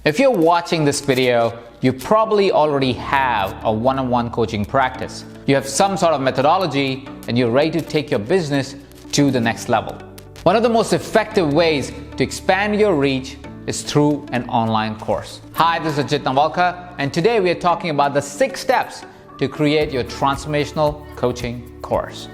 If you're watching this video, you probably already have a one-on-one coaching practice. You have some sort of methodology and you're ready to take your business to the next level. One of the most effective ways to expand your reach is through an online course. Hi, this is Ajit Navalka, and today we are talking about the 6 steps to create your transformational coaching course.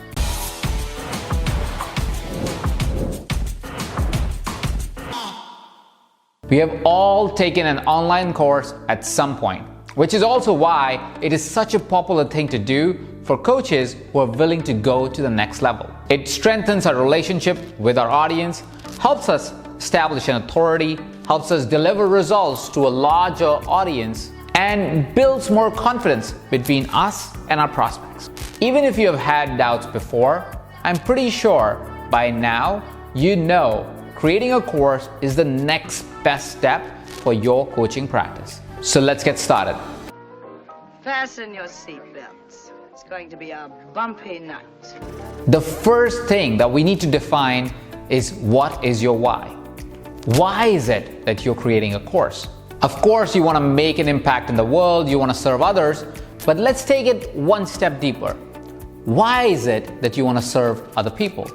We have all taken an online course at some point, which is also why it is such a popular thing to do for coaches who are willing to go to the next level. It strengthens our relationship with our audience, helps us establish an authority, helps us deliver results to a larger audience, and builds more confidence between us and our prospects. Even if you have had doubts before, I'm pretty sure by now you know creating a course is the next best step for your coaching practice. So let's get started. Fasten your seatbelts. It's going to be a bumpy night. The first thing that we need to define is, what is your why? Why is it that you're creating a course? Of course, you want to make an impact in the world, you want to serve others, but let's take it one step deeper. Why is it that you want to serve other people?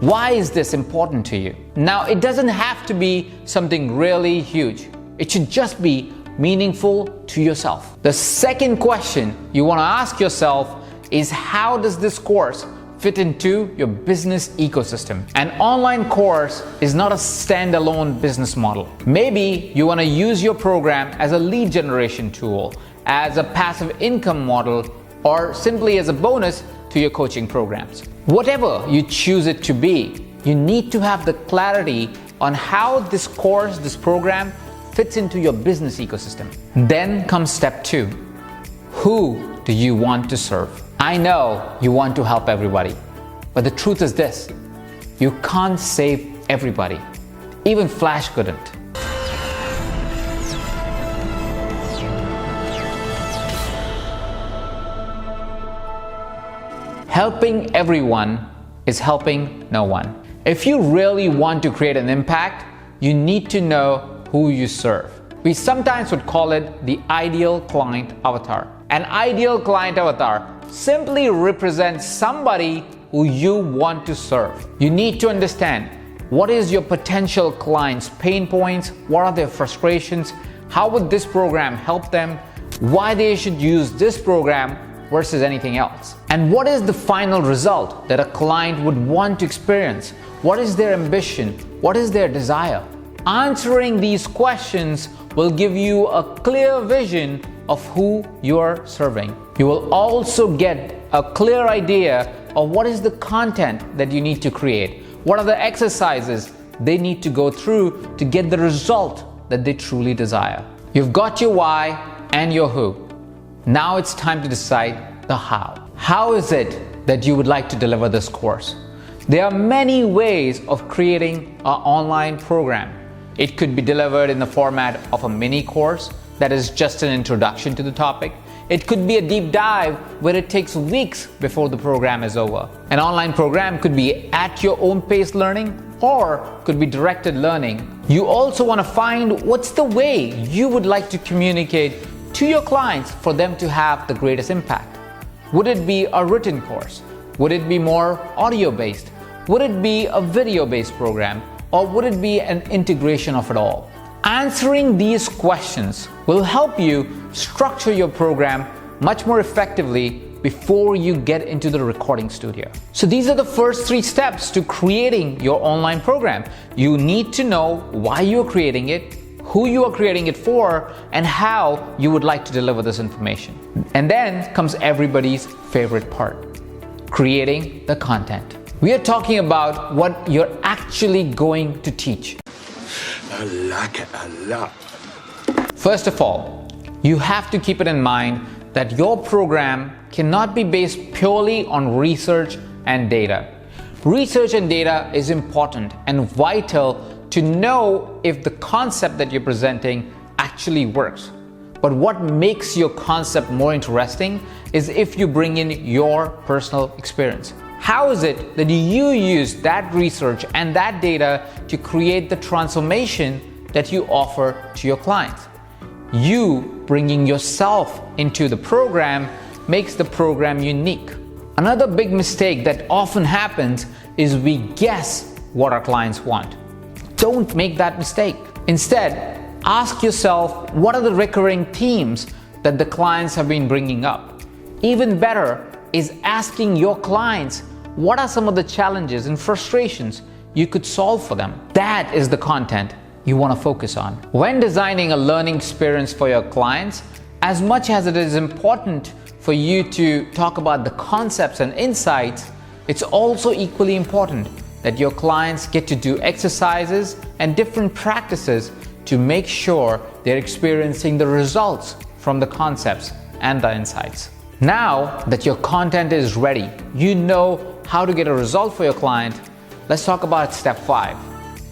Why is this important to you? Now, it doesn't have to be something really huge. It should just be meaningful to yourself. The second question you want to ask yourself is, how does this course fit into your business ecosystem? An online course is not a standalone business model. Maybe you want to use your program as a lead generation tool, as a passive income model, or simply as a bonus to your coaching programs. Whatever you choose it to be, you need to have the clarity on how this course, this program, fits into your business ecosystem. Then comes step 2. Who do you want to serve? I know you want to help everybody, but the truth is this: you can't save everybody. Even Flash couldn't. Helping everyone is helping no one. If you really want to create an impact, you need to know who you serve. We sometimes would call it the ideal client avatar. An ideal client avatar simply represents somebody who you want to serve. You need to understand, what is your potential client's pain points, what are their frustrations, how would this program help them, why they should use this program versus anything else, and what is the final result that a client would want to experience. What is their ambition? What is their desire? Answering these questions will give you a clear vision of who you are serving. You will also get a clear idea of what is the content that you need to create. What are the exercises they need to go through to get the result that they truly desire. You've got your why and your who. Now it's time to decide the how. How is it that you would like to deliver this course? There are many ways of creating an online program. It could be delivered in the format of a mini course that is just an introduction to the topic. It could be a deep dive where it takes weeks before the program is over. An online program could be at your own pace learning, or could be directed learning. You also want to find what's the way you would like to communicate to your clients for them to have the greatest impact. Would it be a written course? Would it be more audio-based? Would it be a video-based program? Or would it be an integration of it all? Answering these questions will help you structure your program much more effectively before you get into the recording studio. So these are the first 3 steps to creating your online program. You need to know why you're creating it, who you are creating it for, and how you would like to deliver this information. And then comes everybody's favorite part: creating the content. We are talking about what you're actually going to teach. I like it a lot. First of all, you have to keep it in mind that your program cannot be based purely on research and data. Research and data is important and vital to know if the concept that you're presenting actually works. But what makes your concept more interesting is if you bring in your personal experience. How is it that you use that research and that data to create the transformation that you offer to your clients? You bringing yourself into the program makes the program unique. Another big mistake that often happens is we guess what our clients want. Don't make that mistake. Instead, ask yourself, what are the recurring themes that the clients have been bringing up? Even better is asking your clients, what are some of the challenges and frustrations you could solve for them? That is the content you want to focus on. When designing a learning experience for your clients, as much as it is important for you to talk about the concepts and insights, it's also equally important that your clients get to do exercises and different practices to make sure they're experiencing the results from the concepts and the insights. Now that your content is ready, you know how to get a result for your client, let's talk about step 5,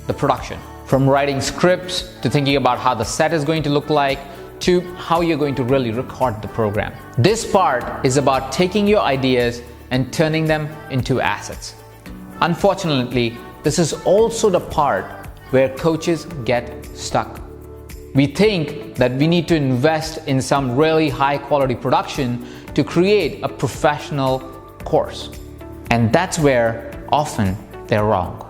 the production. From writing scripts to thinking about how the set is going to look like to how you're going to really record the program. This part is about taking your ideas and turning them into assets. Unfortunately, this is also the part where coaches get stuck. We think that we need to invest in some really high quality production to create a professional course. And that's where often they're wrong.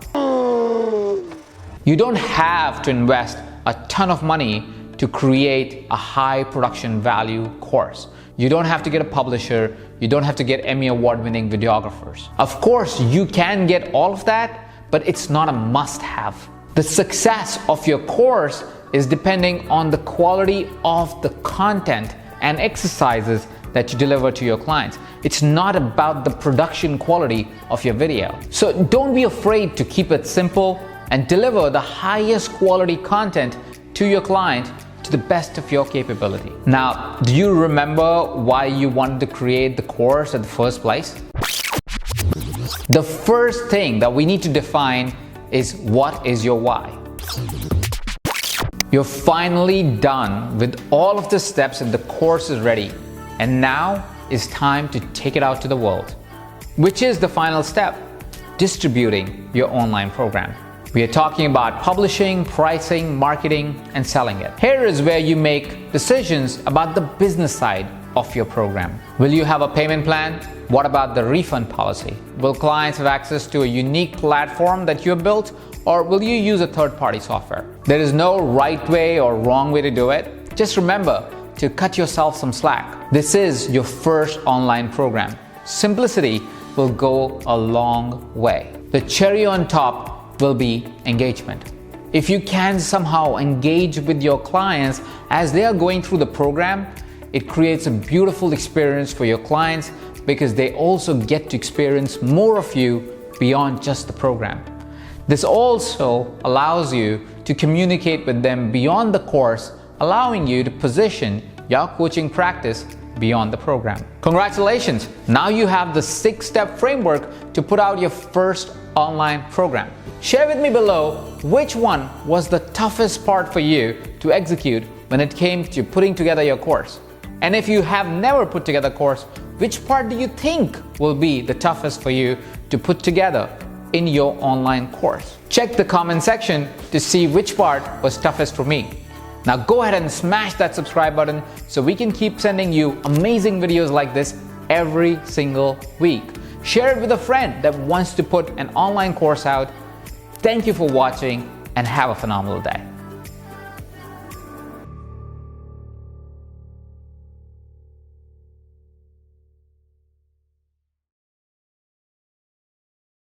You don't have to invest a ton of money to create a high production value course. You don't have to get a publisher. You don't have to get Emmy award winning videographers. Of course, you can get all of that, but it's not a must have. The success of your course is depending on the quality of the content and exercises that you deliver to your clients. It's not about the production quality of your video. So don't be afraid to keep it simple and deliver the highest quality content to your client to the best of your capability. Now, do you remember why you wanted to create the course in the first place? The first thing that we need to define is, what is your why? You're finally done with all of the steps and the course is ready. And now is time to take it out to the world. Which is the final step? Distributing your online program. We are talking about publishing, pricing, marketing, and selling it. Here is where you make decisions about the business side of your program. Will you have a payment plan? What about the refund policy? Will clients have access to a unique platform that you have built, or will you use a third-party software? There is no right way or wrong way to do it. Just remember to cut yourself some slack. This is your first online program. Simplicity will go a long way. The cherry on top will be engagement. If you can somehow engage with your clients as they are going through the program, it creates a beautiful experience for your clients because they also get to experience more of you beyond just the program. This also allows you to communicate with them beyond the course, allowing you to position your coaching practice beyond the program. Congratulations! Now you have the 6-step framework to put out your first online program. Share with me below which one was the toughest part for you to execute when it came to putting together your course. And if you have never put together a course, which part do you think will be the toughest for you to put together in your online course? Check the comment section to see which part was toughest for me. Now go ahead and smash that subscribe button so we can keep sending you amazing videos like this every single week. Share it with a friend that wants to put an online course out. Thank you for watching and have a phenomenal day.